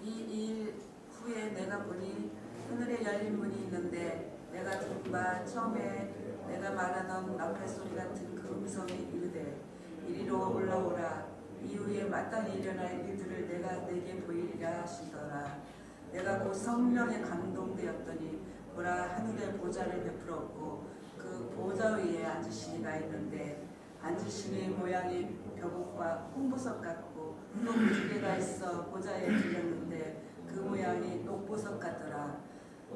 이 일 후에 내가 보니 하늘에 열린 문이 있는데 내가 들은 바 처음에 내가 말하던 나팔 소리 같은 그 음성이 이르되 이리로 올라오라. 이후에 마땅히 일어날 일들을 내가 내게 보이리라 하시더라. 내가 곧 성령에 감동되었더니 보라, 하늘의 보좌를 베풀었고 그 보좌 위에 앉으신 이가 있는데 앉으신 이 모양이 벼곡과 홍보석 같고 또 무지개가 있어 보좌에 들렸는데 그 모양이 녹보석 같더라.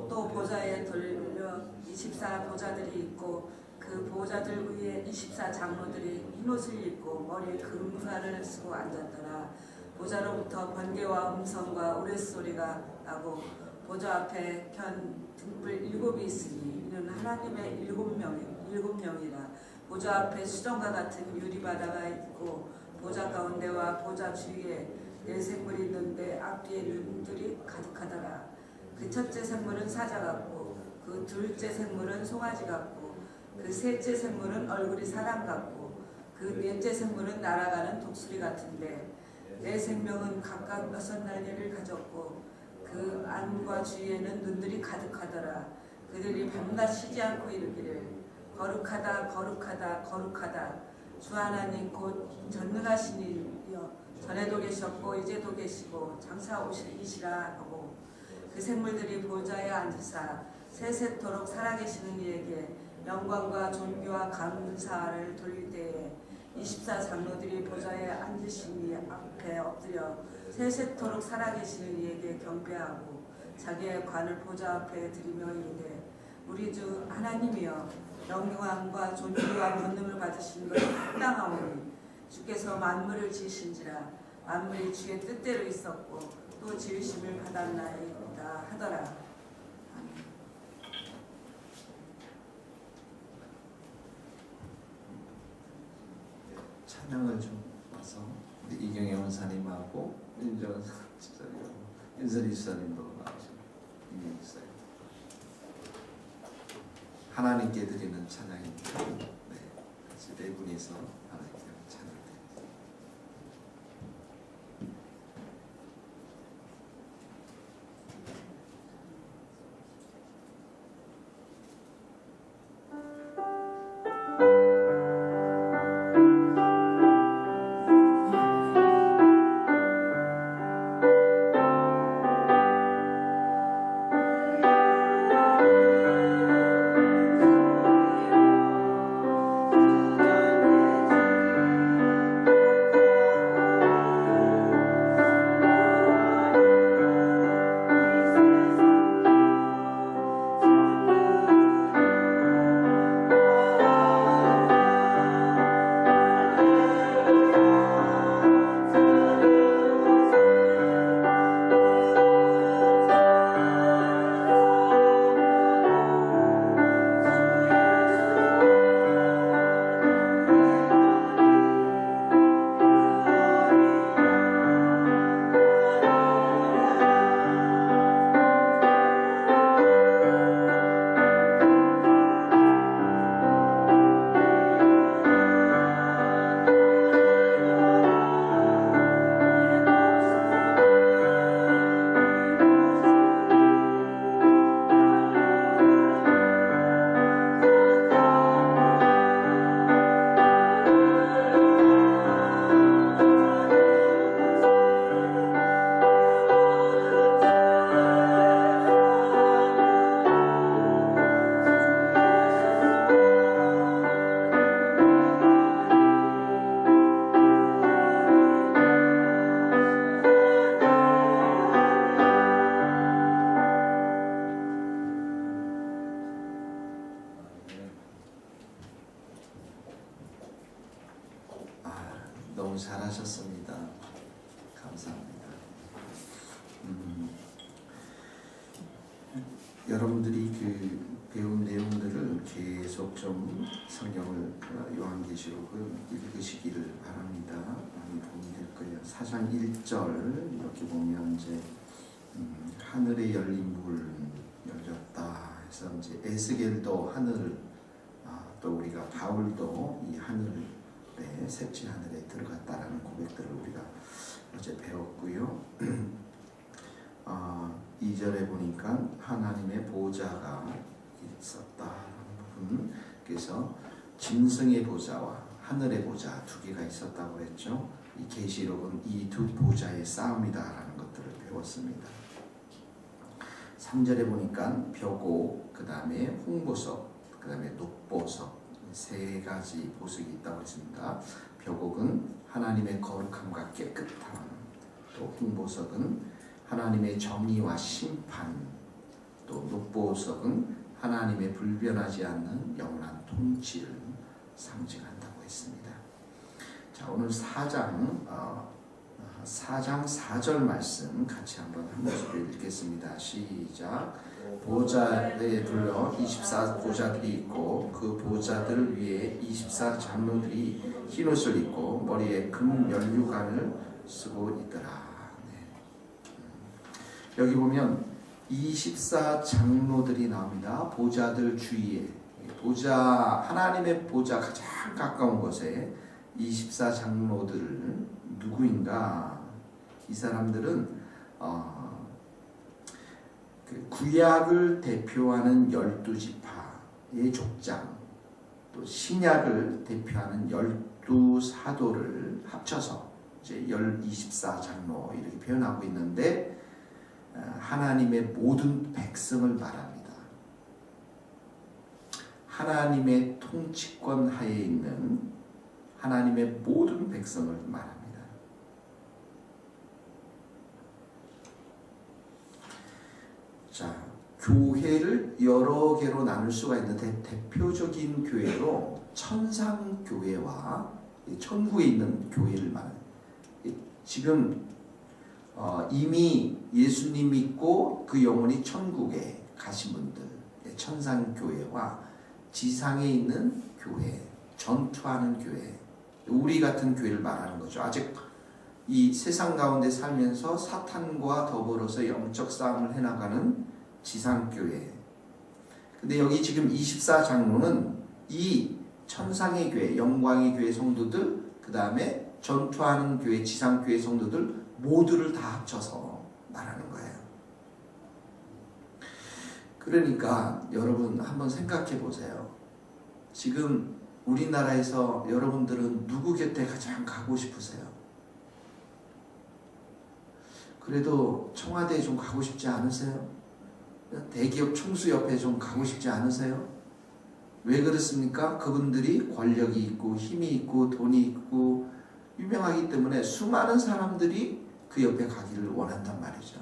또 보좌에 돌려 24 보좌들이 있고 그 보좌들 위에 24 장로들이 흰옷을 입고 머리에 금관을 쓰고 앉았더라. 보좌로부터 번개와 음성과 우레소리가 나고 보좌 앞에 켠 등불 7이 있으니 이는 하나님의 7명이라. 보좌 앞에 수정과 같은 유리바다가 있고 보좌 가운데와 보좌 주위에 4생물이 있는데 앞뒤에 눈들이 가득하더라. 그 첫째 생물은 사자 같고 그 둘째 생물은 송아지 같고 그 셋째 생물은 얼굴이 사람 같고 그 넷째 생물은 날아가는 독수리 같은데 네 생명은 각각 6날개를 가졌고 그 안과 주위에는 눈들이 가득하더라. 그들이 밤낮 쉬지 않고 이르기를 거룩하다 거룩하다 거룩하다 주 하나님 곧 전능하신 이여 전에도 계셨고 이제도 계시고 장차 오실 이시라 하고 그 생물들이 보좌에 앉으사 세세토록 살아계시는 이에게 영광과 존귀와 감사를 돌릴 때에 24 장로들이 보좌에 앉으신 이 앞에 엎드려 세세토록 살아계시는 이에게 경배하고 자기의 관을 보좌 앞에 드리며 이르되 우리 주 하나님이여 영광과 존귀와 권능을 받으신 것이 합당하오니 주께서 만물을 지으신지라 만물이 주의 뜻대로 있었고 또 지으심을 받았나이다 하더라. 찬양을 좀 와서 우리 이경혜 원사님하고 윤정원 집사님, 윤선희 집사님도 나오시고 이경혜 집사님 하나님께 드리는 찬양입니다. 네, 같이 네 분이서 하나님께 찬양드립니다. 너무 잘하셨습니다. 감사합니다. 여러분들이 그 배운 내용들을 계속 좀 성경을 요한계시록을 읽으시기를 바랍니다. 많이 도움이 될 거예요. 4장 1절 이렇게 보면 이제 하늘에 열린 문 열렸다 해서 이제 에스겔도 하늘, 또 우리가 바울도 이 하늘 셋째 하늘에 들어갔다라는 고백들을 우리가 어제 배웠고요. 2절에 보니까 하나님의 보좌가 있었다라는 부분. 그래서 짐승의 보좌와 하늘의 보좌 두 개가 있었다고 했죠. 이 계시록은 이 두 보좌의 싸움이다라는 것들을 배웠습니다. 3절에 보니까 벽옥, 그 다음에 홍보석, 그 다음에 녹보석 세 가지 보석이 있다고 했습니다. 벽옥은 하나님의 거룩함과 깨끗함, 또 홍보석은 하나님의 정의와 심판, 또 녹보석은 하나님의 불변하지 않는 영원한 통치를 상징한다고 했습니다. 자, 오늘 4장 4절 말씀 같이 한번 한 목소리로 읽겠습니다. 시작. 보좌에 둘러 24보좌들이 있고 그 보좌들 위에 24장로들이 흰옷을 입고 머리에 금 면류관을 쓰고 있더라. 네. 여기 보면 24장로들이 나옵니다. 보좌들 주위에, 하나님의 보좌 가장 가까운 곳에 24장로들 누구인가? 이 사람들은 그 구약을 대표하는 12지파의 족장, 또 신약을 대표하는 12사도를 합쳐서 이제 24장로 이렇게 표현하고 있는데, 하나님의 모든 백성을 말합니다. 하나님의 통치권 하에 있는 하나님의 모든 백성을 말합니다. 자, 교회를 여러 개로 나눌 수가 있는데 대표적인 교회로 천상교회와 천국에 있는 교회를 말합니다. 지금 이미 예수님 믿고 그 영혼이 천국에 가신 분들, 천상교회와 지상에 있는 교회, 전투하는 교회, 우리 같은 교회를 말하는 거죠. 아직 이 세상 가운데 살면서 사탄과 더불어서 영적 싸움을 해나가는 지상교회. 근데 여기 지금 24장로는 이 천상의 교회, 영광의 교회 성도들, 그 다음에 전투하는 교회, 지상교회 성도들 모두를 다 합쳐서 말하는 거예요. 그러니까 여러분 한번 생각해 보세요. 지금 우리나라에서 여러분들은 누구 곁에 가장 가고 싶으세요? 그래도 청와대에 좀 가고 싶지 않으세요? 대기업 총수 옆에 좀 가고 싶지 않으세요? 왜 그렇습니까? 그분들이 권력이 있고 힘이 있고 돈이 있고 유명하기 때문에 수많은 사람들이 그 옆에 가기를 원한단 말이죠.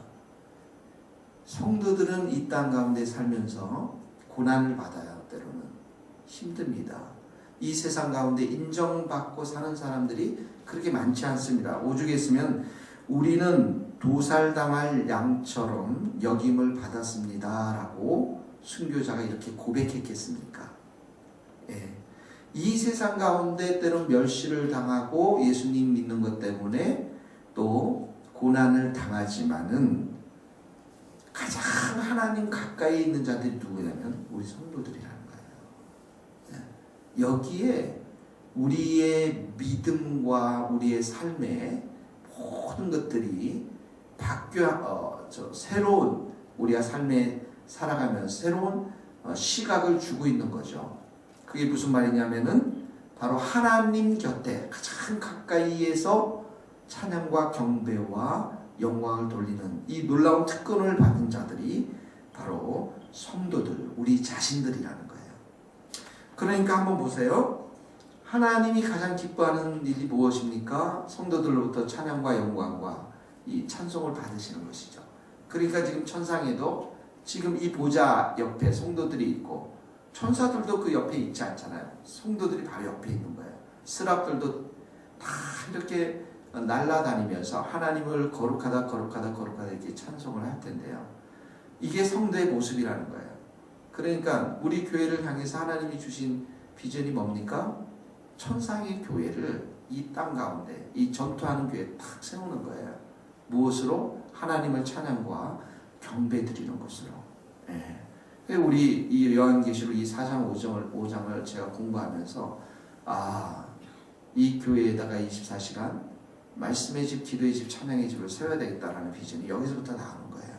성도들은 이 땅 가운데 살면서 고난을 받아요. 때로는 힘듭니다. 이 세상 가운데 인정받고 사는 사람들이 그렇게 많지 않습니다. 오죽 했으면 우리는 도살당할 양처럼 여김을 받았습니다 라고 순교자가 이렇게 고백했겠습니까? 예. 이 세상 가운데 때론 멸시를 당하고 예수님 믿는 것 때문에 또 고난을 당하지만은 가장 하나님 가까이 있는 자들이 누구냐면 우리 성도들이라는 거예요. 예. 여기에 우리의 믿음과 우리의 삶의 모든 것들이 새로운 우리가 삶에 살아가면서 새로운 시각을 주고 있는 거죠. 그게 무슨 말이냐면은 바로 하나님 곁에 가장 가까이에서 찬양과 경배와 영광을 돌리는 이 놀라운 특권을 받은 자들이 바로 성도들, 우리 자신들이라는 거예요. 그러니까 한번 보세요. 하나님이 가장 기뻐하는 일이 무엇입니까? 성도들로부터 찬양과 영광과 이 찬송을 받으시는 것이죠. 그러니까 지금 천상에도 지금 이 보좌 옆에 성도들이 있고 천사들도 그 옆에 있지 않잖아요. 성도들이 바로 옆에 있는 거예요. 스랍들도 다 이렇게 날아다니면서 하나님을 거룩하다 거룩하다 거룩하다 이렇게 찬송을 할 텐데요. 이게 성도의 모습이라는 거예요. 그러니까 우리 교회를 향해서 하나님이 주신 비전이 뭡니까? 천상의 교회를 이 땅 가운데 이 전투하는 교회에 탁 세우는 거예요. 무엇으로? 하나님을 찬양과 경배 드리는 것으로. 예. 우리 이 요한계시록 이 4장 5장을 제가 공부하면서 이 교회에다가 24시간 말씀의 집, 기도의 집, 찬양의 집을 세워야 되겠다라는 비전이 여기서부터 나오는 거예요.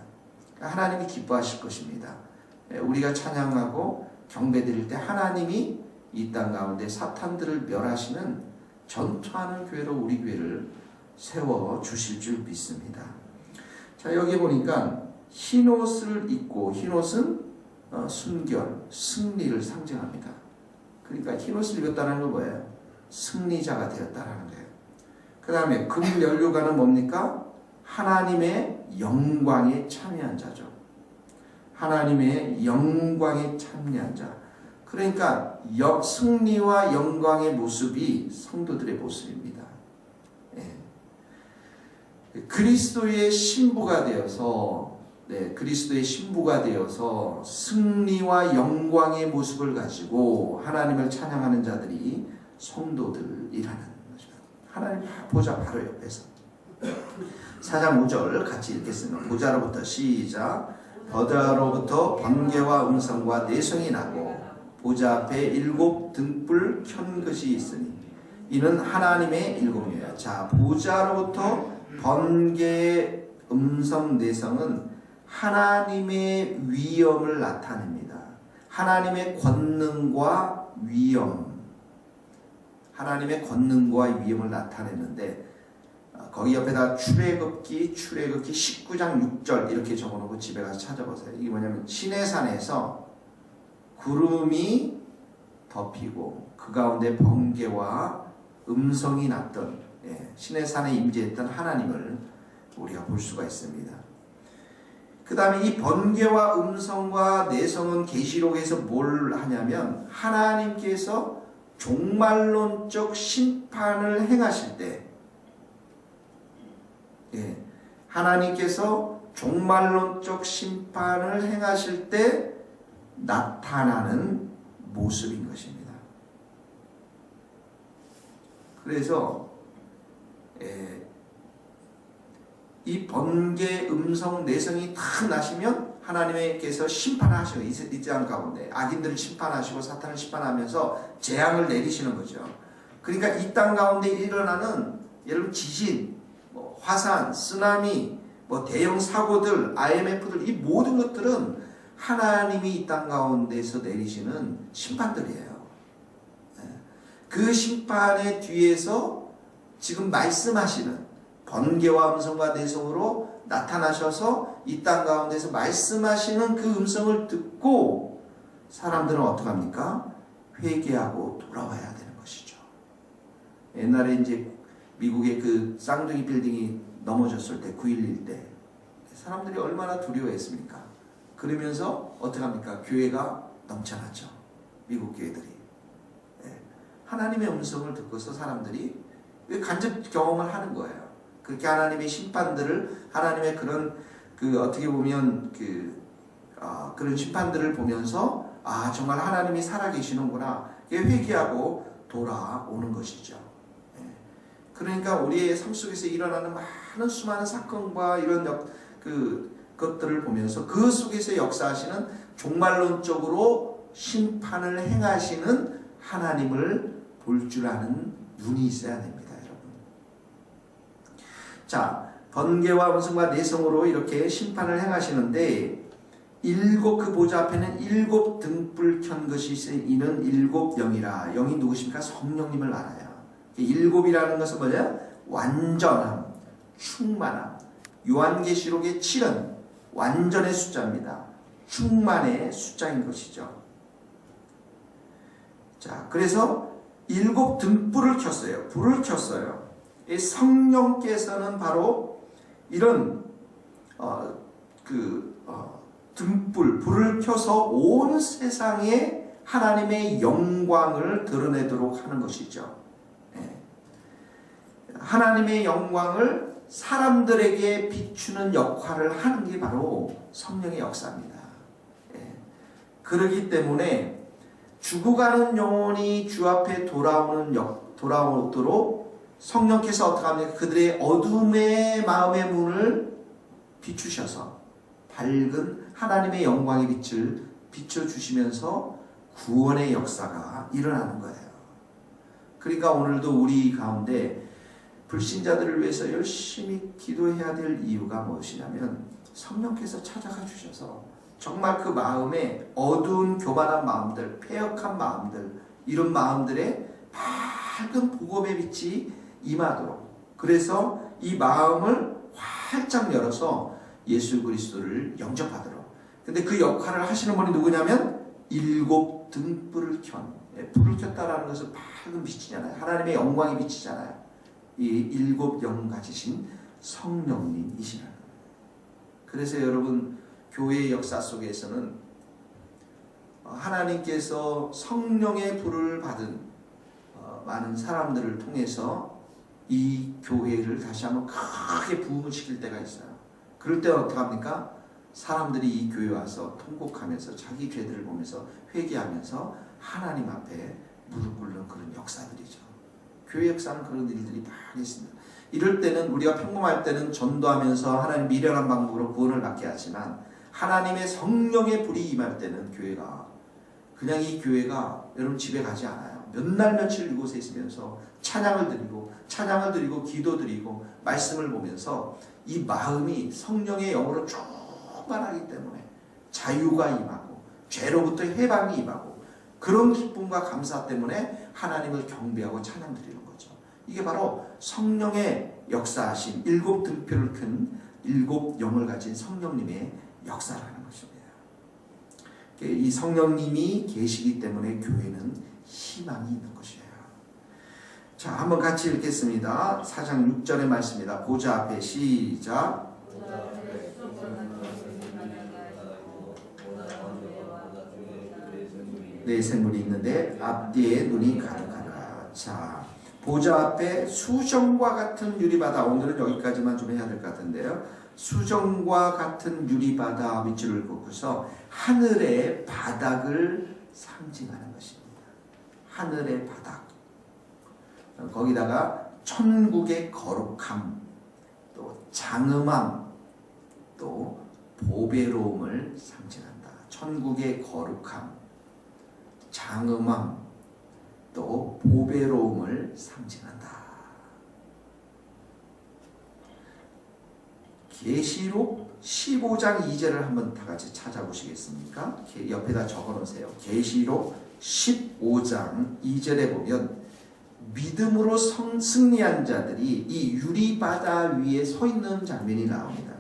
하나님이 기뻐하실 것입니다. 우리가 찬양하고 경배드릴 때 하나님이 이 땅 가운데 사탄들을 멸하시는 전투하는 교회로 우리 교회를 세워 주실 줄 믿습니다. 자, 여기 보니까 흰옷을 입고, 흰옷은 순결, 승리를 상징합니다. 그러니까 흰옷을 입었다는 건 뭐예요? 승리자가 되었다는 거예요. 그 다음에 금연료관은 뭡니까? 하나님의 영광에 참여한 자죠. 하나님의 영광에 참여한 자. 그러니까 승리와 영광의 모습이 성도들의 모습입니다. 그리스도의 신부가 되어서, 그리스도의 신부가 되어서 승리와 영광의 모습을 가지고 하나님을 찬양하는 자들이 성도들이라는 거죠. 하나님 보좌 바로 옆에서. 4장 5절 같이 읽겠습니다. 보좌로부터 시작. 보좌로부터 번개와 음성과 내성이 나고 보좌 앞에 7 등불 켠 것이 있으니 이는 하나님의 7이에요. 자, 보좌로부터 번개, 음성, 내성은 하나님의 위엄을 나타냅니다. 하나님의 권능과 위엄, 하나님의 권능과 위엄을 나타내는데 거기 옆에다 출애굽기 19장 6절 이렇게 적어놓고 집에 가서 찾아보세요. 이게 뭐냐면 시내산에서 구름이 덮이고 그 가운데 번개와 음성이 났던, 시내산에 임재했던 하나님을 우리가 볼 수가 있습니다. 그 다음에 이 번개와 음성과 내성은 계시록에서 뭘 하냐면 하나님께서 종말론적 심판을 행하실 때, 하나님께서 종말론적 심판을 행하실 때 나타나는 모습인 것입니다. 그래서 이 번개, 음성, 내성이 탁 나시면 하나님께서 심판하시고 이 땅 가운데 악인들을 심판하시고 사탄을 심판하면서 재앙을 내리시는 거죠. 그러니까 이 땅 가운데 일어나는 여러분 지진, 화산, 쓰나미, 대형 사고들, IMF들 이 모든 것들은 하나님이 이 땅 가운데서 내리시는 심판들이에요. 그 심판의 뒤에서 지금 말씀하시는 번개와 음성과 내성으로 나타나셔서 이 땅 가운데서 말씀하시는 그 음성을 듣고 사람들은 어떡합니까? 회개하고 돌아와야 되는 것이죠. 옛날에 이제 미국의 그 쌍둥이 빌딩이 넘어졌을 때 9.11 때 사람들이 얼마나 두려워했습니까? 그러면서 어떡합니까? 교회가 넘쳐났죠. 미국 교회들이. 하나님의 음성을 듣고서 사람들이 간접 경험을 하는 거예요. 그렇게 하나님의 심판들을, 하나님의 그런 어떻게 보면 그런 심판들을 보면서 정말 하나님이 살아계시는구나. 회개하고 돌아오는 것이죠. 그러니까 우리의 삶 속에서 일어나는 많은 수많은 사건과 이런 것들을 보면서 그 속에서 역사하시는 종말론적으로 심판을 행하시는 하나님을 볼 줄 아는 눈이 있어야 됩니다, 여러분. 자, 번개와 음성과 내성으로 이렇게 심판을 행하시는데 그 보좌 앞에는 7 등불 켠 것이 있으니 이는 7 영이라. 영이 누구십니까? 성령님을 알아요. 7이라는 것은 뭐냐? 완전함, 충만함. 요한계시록의 7은 완전의 숫자입니다. 충만의 숫자인 것이죠. 자, 그래서 7 등불을 켰어요. 불을 켰어요. 이 성령께서는 바로 이런 등불, 불을 켜서 온 세상에 하나님의 영광을 드러내도록 하는 것이죠. 하나님의 영광을 사람들에게 비추는 역할을 하는 게 바로 성령의 역사입니다. 그렇기 때문에 죽어가는 영혼이 주 앞에 돌아오도록 성령께서 어떻게 합니까? 그들의 어둠의 마음의 문을 비추셔서 밝은 하나님의 영광의 빛을 비춰주시면서 구원의 역사가 일어나는 거예요. 그러니까 오늘도 우리 가운데 불신자들을 위해서 열심히 기도해야 될 이유가 무엇이냐면 성령께서 찾아가 주셔서 정말 그 마음에 어두운 교만한 마음들, 패역한 마음들, 이런 마음들의 밝은 복음의 빛이 임하도록, 그래서 이 마음을 활짝 열어서 예수 그리스도를 영접하도록. 근데 그 역할을 하시는 분이 누구냐면 일곱 등불을 켠, 불을 켰다라는 것은 밝은 빛이잖아요. 하나님의 영광이 빛이잖아요. 이 일곱 영 가지신 성령님이시라는 거예요. 그래서 여러분, 교회의 역사 속에서는 하나님께서 성령의 불을 받은 많은 사람들을 통해서 이 교회를 다시 한번 크게 부흥을 시킬 때가 있어요. 그럴 때 어떻게 합니까? 사람들이 이 교회에 와서 통곡하면서 자기 죄들을 보면서 회개하면서 하나님 앞에 무릎 꿇는 그런 역사들이죠. 교회 역사는 그런 일들이 많이 있습니다. 이럴 때는, 우리가 평범할 때는 전도하면서 하나님 미련한 방법으로 구원을 받게 하지만, 하나님의 성령의 불이 임할 때는 교회가 그냥, 이 교회가 여러분 집에 가지 않아요. 몇 날 며칠 이곳에 있으면서 찬양을 드리고 기도드리고 말씀을 보면서 이 마음이 성령의 영으로 충만하기 때문에 자유가 임하고 죄로부터 해방이 임하고, 그런 기쁨과 감사 때문에 하나님을 경배하고 찬양 드리는 거죠. 이게 바로 성령의 역사하신 일곱 등불을 큰 일곱 영을 가진 성령님의 역사라는 것입니다. 이 성령님이 계시기 때문에 교회는 희망이 있는 것이에요. 자, 한번 같이 읽겠습니다. 4장 6절의 말씀입니다. 보좌 앞에 시작. 네, 생물이 있는데 앞뒤에 눈이 가득하다. 자, 보좌 앞에 수정과 같은 유리바다. 오늘은 여기까지만 좀 해야 될 것 같은데요. 수정과 같은 유리바다 밑줄을 긋고서 하늘의 바닥을 상징하는 것입니다. 하늘의 바닥. 거기다가 천국의 거룩함, 또 장엄함, 또 보배로움을 상징한다. 천국의 거룩함, 장엄함, 또 보배로움을 상징한다. 계시록 15장 2절을 한번 다 같이 찾아보시겠습니까? 옆에다 적어놓으세요. 계시록 15장 2절에 보면 믿음으로 승리한 자들이 이 유리바다 위에 서 있는 장면이 나옵니다.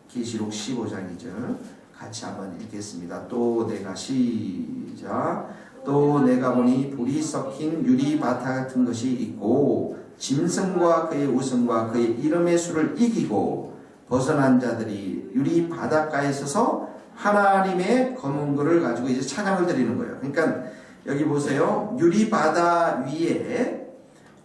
계시록 15장 2절 같이 한번 읽겠습니다. 또 내가 시작. 또 내가 보니 불이 섞인 유리바다 같은 것이 있고 짐승과 그의 우승과 그의 이름의 수를 이기고 벗어난 자들이 유리 바닷가에 서서 하나님의 검은 글을 가지고 이제 찬양을 드리는 거예요. 그러니까 여기 보세요. 유리 바다 위에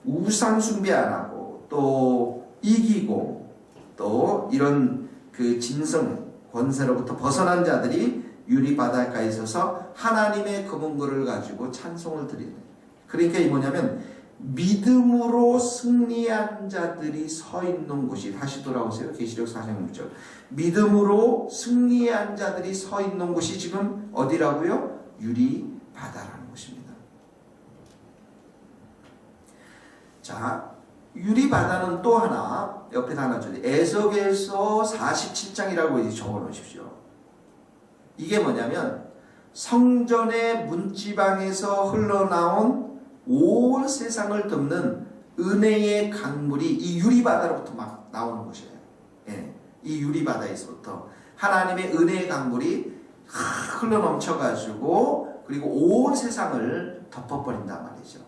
우상 숭배 안 하고 또 이기고 또 이런 그 짐승 권세로부터 벗어난 자들이 유리 바닷가에 서서 하나님의 검은 글을 가지고 찬송을 드리는 거예요. 그러니까 이 뭐냐면 믿음으로 승리한 자들이 서 있는 곳이, 다시 돌아오세요. 계시록 4장 6절. 믿음으로 승리한 자들이 서 있는 곳이 지금 어디라고요? 유리 바다라는 곳입니다. 자, 유리 바다는 또 하나, 옆에다 하나 줘요. 에스겔서 47장이라고 적어 놓으십시오. 이게 뭐냐면 성전의 문지방에서 흘러나온 온 세상을 덮는 은혜의 강물이 이 유리바다로부터 막 나오는 것이에요. 예, 이 유리바다에서부터 하나님의 은혜의 강물이 흘러넘쳐가지고 그리고 온 세상을 덮어버린단 말이죠.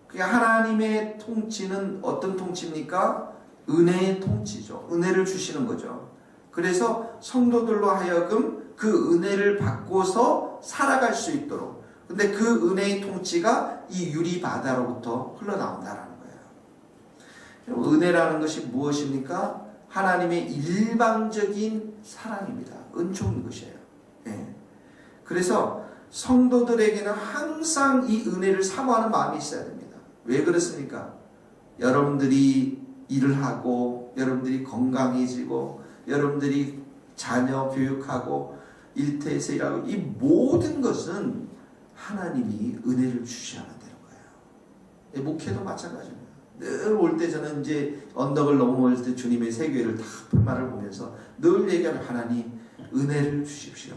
그러니까 하나님의 통치는 어떤 통치입니까? 은혜의 통치죠. 은혜를 주시는 거죠. 그래서 성도들로 하여금 그 은혜를 받고서 살아갈 수 있도록, 근데 그 은혜의 통치가 이 유리바다로부터 흘러나온다라는 거예요. 은혜라는 것이 무엇입니까? 하나님의 일방적인 사랑입니다. 은총인 것이에요. 예. 그래서 성도들에게는 항상 이 은혜를 사모하는 마음이 있어야 됩니다. 왜 그렇습니까? 여러분들이 일을 하고, 여러분들이 건강해지고, 여러분들이 자녀 교육하고, 일터에서 일하고, 이 모든 것은 하나님이 은혜를 주셔야만 되는 거예요. 목회도 마찬가지입니다. 늘 올 때 저는 이제 언덕을 넘어올 때 주님의 세계를 다 풀만을 보면서 늘 얘기하는 하나님 은혜를 주십시오.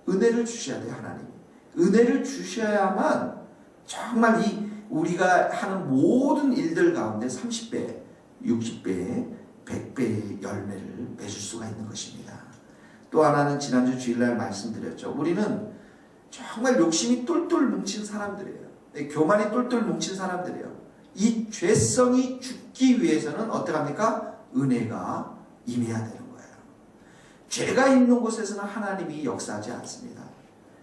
은혜를 주셔야 돼요. 하나님 은혜를 주셔야만 정말 이 우리가 하는 모든 일들 가운데 30배, 60배, 100배의 열매를 맺을 수가 있는 것입니다. 또 하나는 지난주 주일날 말씀드렸죠. 우리는 정말 욕심이 똘똘 뭉친 사람들이에요. 교만이 똘똘 뭉친 사람들이에요. 이 죄성이 죽기 위해서는 어떻게 합니까? 은혜가 임해야 되는 거예요. 죄가 있는 곳에서는 하나님이 역사하지 않습니다.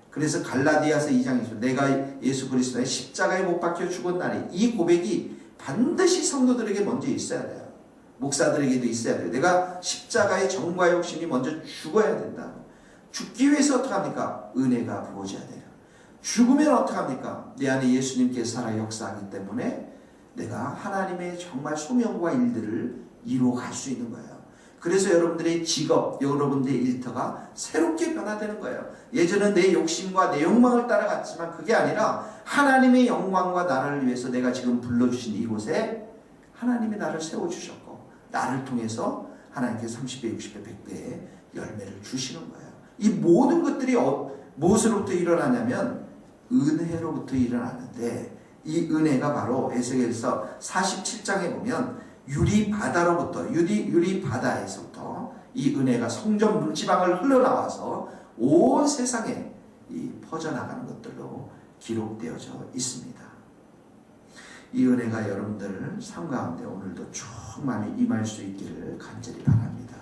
그래서 갈라디아서 2장에서 내가 예수 그리스도의 십자가에 못 박혀 죽었나니 이 고백이 반드시 성도들에게 먼저 있어야 돼요. 목사들에게도 있어야 돼요. 내가 십자가의 정과 욕심이 먼저 죽어야 된다. 죽기 위해서 어떻게 합니까? 은혜가 부어져야 돼요. 죽으면 어떻게 합니까? 내 안에 예수님께서 살아 역사하기 때문에 내가 하나님의 정말 소명과 일들을 이루어갈 수 있는 거예요. 그래서 여러분들의 직업, 여러분들의 일터가 새롭게 변화되는 거예요. 예전엔 내 욕심과 내 욕망을 따라갔지만 그게 아니라 하나님의 영광과 나라를 위해서 내가 지금 불러주신 이곳에 하나님이 나를 세워주셨고 나를 통해서 하나님께서 30배, 60배, 100배의 열매를 주시는 거예요. 이 모든 것들이 무엇으로부터 일어나냐면 은혜로부터 일어나는데 이 은혜가 바로 에스겔서 47장에 보면 유리바다로부터 유리바다에서부터 이 은혜가 성전 물지방을 흘러나와서 온 세상에 퍼져나가는 것들로 기록되어져 있습니다. 이 은혜가 여러분들 삶 가운데 오늘도 충만히 임할 수 있기를 간절히 바랍니다.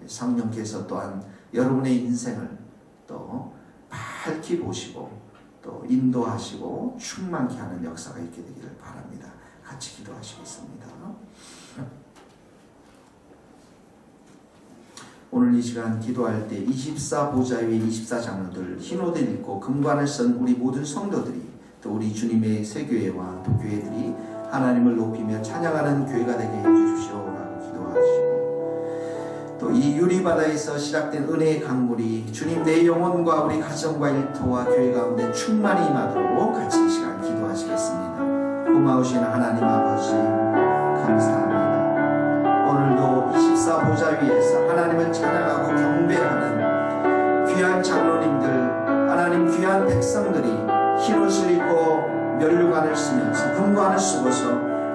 성령께서 또한 여러분의 인생을 또 밝히 보시고 또 인도하시고 충만케 하는 역사가 있게 되기를 바랍니다. 같이 기도하시겠습니다. 오늘 이 시간 기도할 때 24보좌 위에 24장로들 흰옷을 입고 금관을 쓴 우리 모든 성도들이 또 우리 주님의 새교회와 또 교회들이 하나님을 높이며 찬양하는 교회가 되게 해주십시오라고 기도하시고 또 이 유리바다에서 시작된 은혜의 강물이 주님 내 영혼과 우리 가정과 일터와 교회 가운데 충만히 임하도록 같이 이 시간 기도하시겠습니다. 고마우신 하나님 아버지 감사합니다. 오늘도 24보좌 위에서 하나님을 찬양하고 경배하는 귀한 장로님들 하나님 귀한 백성들이 흰옷을 입고 면류관을 쓰면서 금관을 쓰고서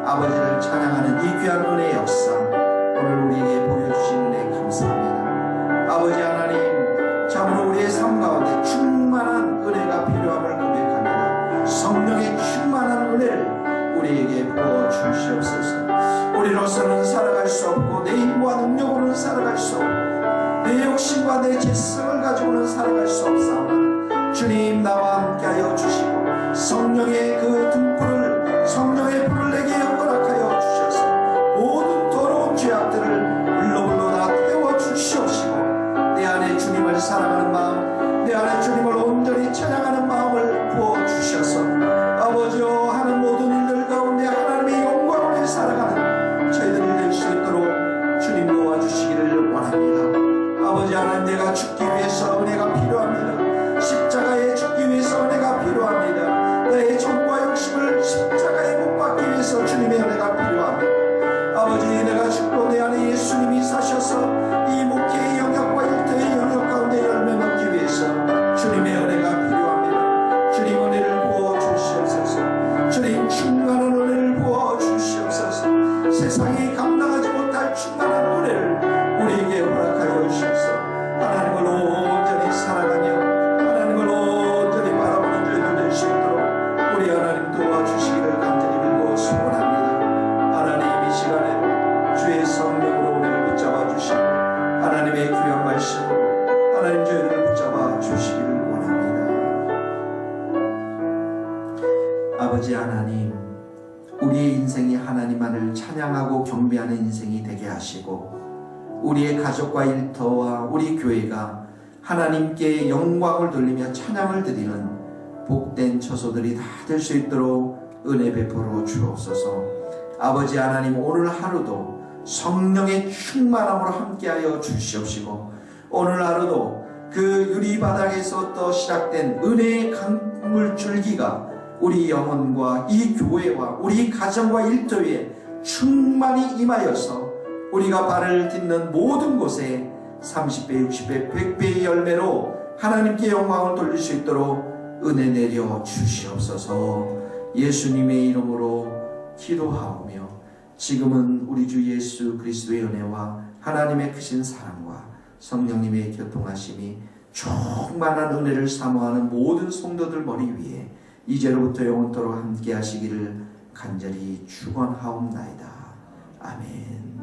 아버지를 찬양하는 이 귀한 은혜의 역사 오늘 우리에게 보여주신 은혜 감사합니다. 아버지 하나님 참으로 우리의 삶 가운데 충만한 은혜가 필요함을 고백합니다. 성령의 충만한 은혜를 우리에게 부어주시옵소서. 우리로서는 살아갈 수 없고 내 힘과 능력으로는 살아갈 수 없고 내 욕심과 내 죄성을 가지고는 살아갈 수 없사오나 주님 나와 함께하여 주시고 성령의 그 등불을 성령의 불을 내게 허락하여 주셔서 모든 더러운 죄악들을 물로물로 다 태워주시옵시고 내 안에 주님을 사랑하는 마음 내 안에 주님을 온전히 찬양하는 마음을 부어주셔서 아버지여 하는 모든 일들 가운데 하나님의 영광을 위해 살아가는 저희들이 될 수 있도록 주님 도와주시기를 원합니다. 아버지 하나님 내가 죽기 위해서 은혜가 필요합니다. 십자가에 죽기 위해서 은혜가 필요합니다. 내 정과 욕심을 십자가에 못 박기 위해서 주님의 은혜가 필요합니다. 아버지 내가 죽고 내 안에 예수님이 사셔서 이 목회의 영역과 일터의 영역 가운데 열매 맺기 위해서 주님의 은혜가 필요합니다. 주님 은혜를 부어주시옵소서. 주님 충만한 은혜를 부어주시옵소서. 세상이 감당하지 못할 충만한 은혜를 우리에게 허락하여 주셔서 하나님을 온전히 사랑하며 하나님을 온전히 바라보는 저희들 될 수 있도록 우리 하나님 도와주시기를 간절히 빌고 소원합니다. 하나님 이 시간에 주의 성령으로 우리를 붙잡아 주시고 하나님의 귀한 말씀으로 하나님 저희들을 붙잡아 주시기를 원합니다. 아버지 하나님 우리의 인생이 하나님만을 찬양하고 경배하는 인생이 되게 하시고 우리의 가족과 일터와 우리 교회가 하나님께 영광을 돌리며 찬양을 드리는 복된 처소들이 다 될 수 있도록 은혜 베풀어 주옵소서. 아버지 하나님 오늘 하루도 성령의 충만함으로 함께하여 주시옵시고 오늘 하루도 그 유리바닥에서 시작된 은혜의 강물 줄기가 우리 영혼과 이 교회와 우리 가정과 일터에 충만히 임하여서 우리가 발을 딛는 모든 곳에 30배, 60배, 100배의 열매로 하나님께 영광을 돌릴 수 있도록 은혜 내려 주시옵소서. 예수님의 이름으로 기도하오며 지금은 우리 주 예수 그리스도의 은혜와 하나님의 크신 사랑과 성령님의 교통하심이 충만한 은혜를 사모하는 모든 성도들 머리 위에 이제로부터 영원토록 함께 하시기를 간절히 축원하옵나이다. 아멘.